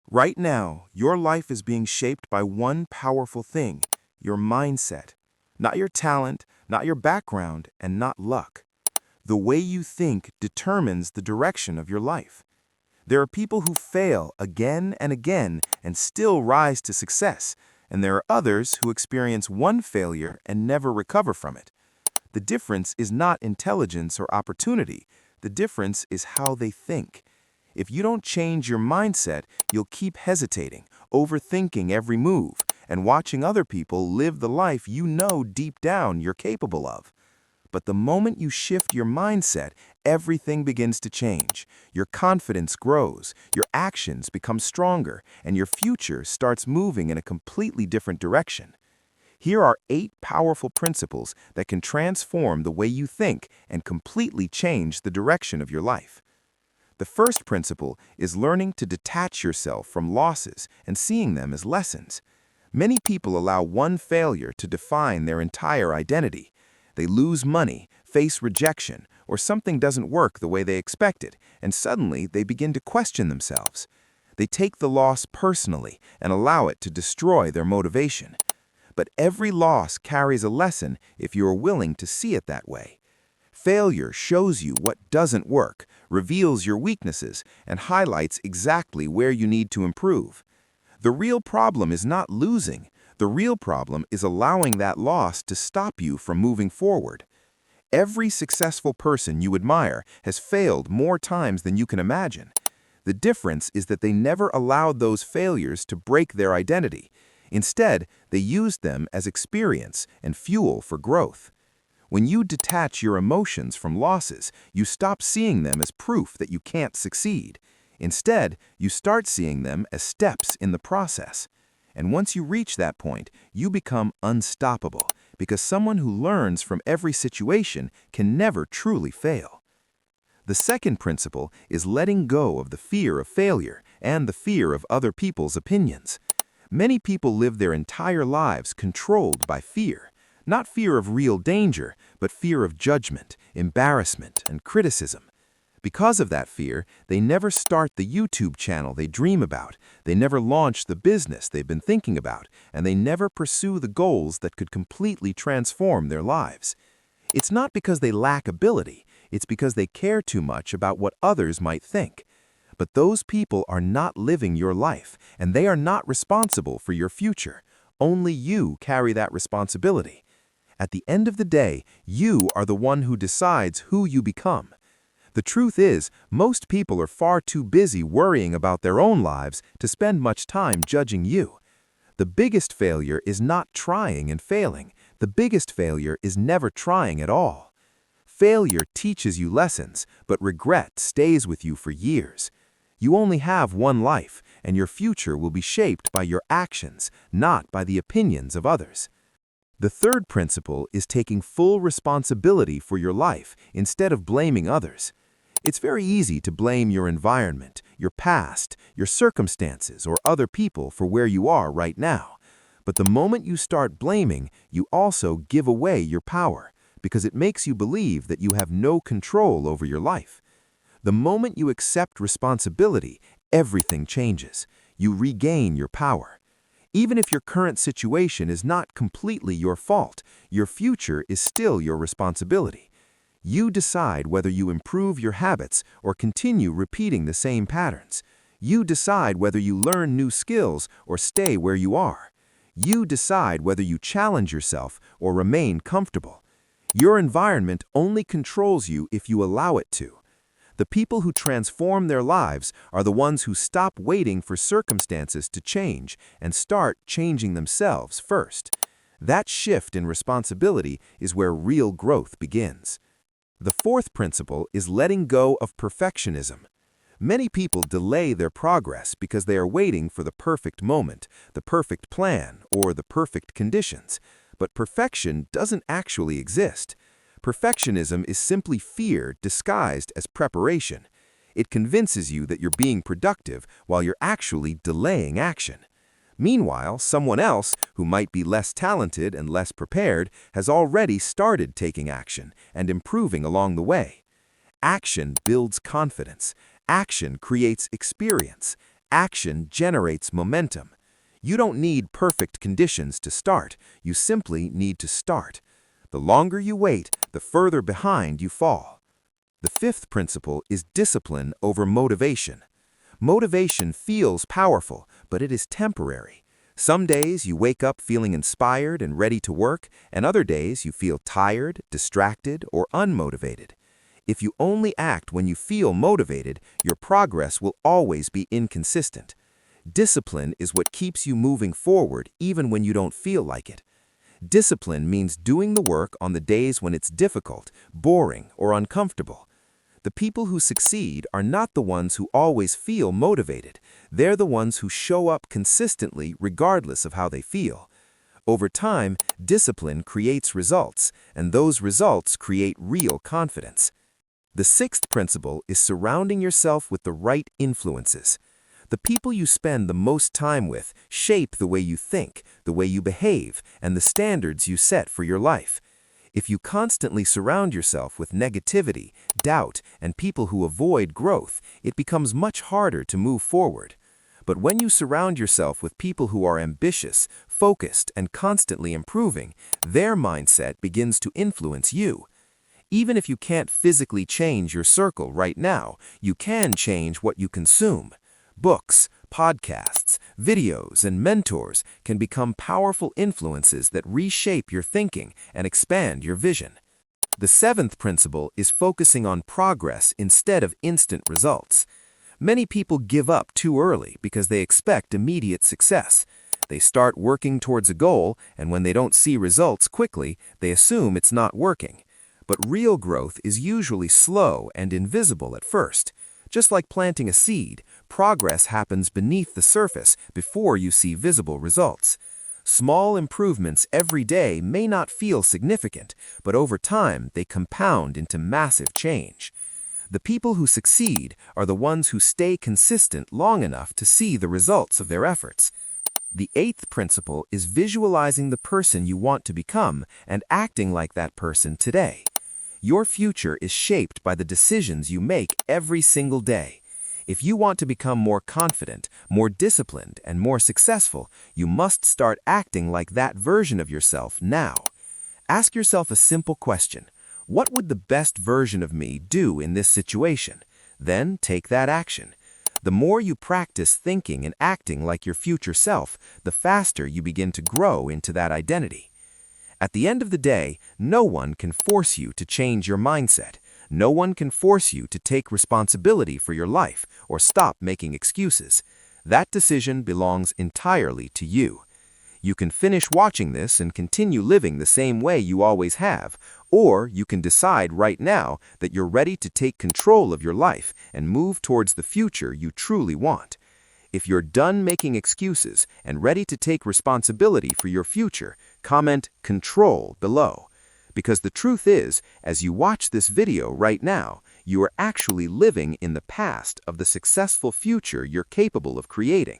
Right now, your life is being shaped by one powerful thing, your mindset. Not your talent, not your background, and not luck. The way you think determines the direction of your life. There are people who fail again and again and still rise to success, and there are others who experience one failure and never recover from it. The difference is not intelligence or opportunity. The difference is how they think. If you don't change your mindset, you'll keep hesitating, overthinking every move, and watching other people live the life you know deep down you're capable of. But the moment you shift your mindset, everything begins to change. Your confidence grows, your actions become stronger, and your future starts moving in a completely different direction. Here are 8 powerful principles that can transform the way you think and completely change the direction of your life. The first principle is learning to detach yourself from losses and seeing them as lessons. Many people allow one failure to define their entire identity. They lose money, face rejection, or something doesn't work the way they expected, and suddenly they begin to question themselves. They take the loss personally and allow it to destroy their motivation. But every loss carries a lesson if you are willing to see it that way. Failure shows you what doesn't work, reveals your weaknesses, and highlights exactly where you need to improve. The real problem is not losing. The real problem is allowing that loss to stop you from moving forward. Every successful person you admire has failed more times than you can imagine. The difference is that they never allowed those failures to break their identity. Instead, they used them as experience and fuel for growth. When you detach your emotions from losses, you stop seeing them as proof that you can't succeed. Instead, you start seeing them as steps in the process. And once you reach that point, you become unstoppable, because someone who learns from every situation can never truly fail. The second principle is letting go of the fear of failure and the fear of other people's opinions. Many people live their entire lives controlled by fear. Not fear of real danger, but fear of judgment, embarrassment, and criticism. Because of that fear, they never start the YouTube channel they dream about, they never launch the business they've been thinking about, and they never pursue the goals that could completely transform their lives. It's not because they lack ability, it's because they care too much about what others might think. But those people are not living your life, and they are not responsible for your future. Only you carry that responsibility. At the end of the day, you are the one who decides who you become. The truth is, most people are far too busy worrying about their own lives to spend much time judging you. The biggest failure is not trying and failing. The biggest failure is never trying at all. Failure teaches you lessons, but regret stays with you for years. You only have one life, and your future will be shaped by your actions, not by the opinions of others. The third principle is taking full responsibility for your life instead of blaming others. It's very easy to blame your environment, your past, your circumstances, or other people for where you are right now. But the moment you start blaming, you also give away your power, because it makes you believe that you have no control over your life. The moment you accept responsibility, everything changes. You regain your power. Even if your current situation is not completely your fault, your future is still your responsibility. You decide whether you improve your habits or continue repeating the same patterns. You decide whether you learn new skills or stay where you are. You decide whether you challenge yourself or remain comfortable. Your environment only controls you if you allow it to. The people who transform their lives are the ones who stop waiting for circumstances to change and start changing themselves first. That shift in responsibility is where real growth begins. The fourth principle is letting go of perfectionism. Many people delay their progress because they are waiting for the perfect moment, the perfect plan, or the perfect conditions. But perfection doesn't actually exist. Perfectionism is simply fear disguised as preparation. It convinces you that you're being productive while you're actually delaying action. Meanwhile, someone else, who might be less talented and less prepared, has already started taking action and improving along the way. Action builds confidence. Action creates experience. Action generates momentum. You don't need perfect conditions to start. You simply need to start. The longer you wait, the further behind you fall. The fifth principle is discipline over motivation. Motivation feels powerful, but it is temporary. Some days you wake up feeling inspired and ready to work, and other days you feel tired, distracted, or unmotivated. If you only act when you feel motivated, your progress will always be inconsistent. Discipline is what keeps you moving forward even when you don't feel like it. Discipline means doing the work on the days when it's difficult, boring, or uncomfortable. The people who succeed are not the ones who always feel motivated. They're the ones who show up consistently regardless of how they feel. Over time, discipline creates results, and those results create real confidence. The sixth principle is surrounding yourself with the right influences. The people you spend the most time with shape the way you think, the way you behave, and the standards you set for your life. If you constantly surround yourself with negativity, doubt, and people who avoid growth, it becomes much harder to move forward. But when you surround yourself with people who are ambitious, focused, and constantly improving, their mindset begins to influence you. Even if you can't physically change your circle right now, you can change what you consume. Books, podcasts, videos, and mentors can become powerful influences that reshape your thinking and expand your vision. The seventh principle is focusing on progress instead of instant results. Many people give up too early because they expect immediate success. They start working towards a goal, and when they don't see results quickly, they assume it's not working. But real growth is usually slow and invisible at first. Just like planting a seed, progress happens beneath the surface before you see visible results. Small improvements every day may not feel significant, but over time they compound into massive change. The people who succeed are the ones who stay consistent long enough to see the results of their efforts. The eighth principle is visualizing the person you want to become and acting like that person today. Your future is shaped by the decisions you make every single day. If you want to become more confident, more disciplined, and more successful, you must start acting like that version of yourself now. Ask yourself a simple question. What would the best version of me do in this situation? Then take that action. The more you practice thinking and acting like your future self, the faster you begin to grow into that identity. At the end of the day, no one can force you to change your mindset. No one can force you to take responsibility for your life or stop making excuses. That decision belongs entirely to you. You can finish watching this and continue living the same way you always have, or you can decide right now that you're ready to take control of your life and move towards the future you truly want. If you're done making excuses and ready to take responsibility for your future, comment "Control" below. Because the truth is, as you watch this video right now, you are actually living in the past of the successful future you're capable of creating.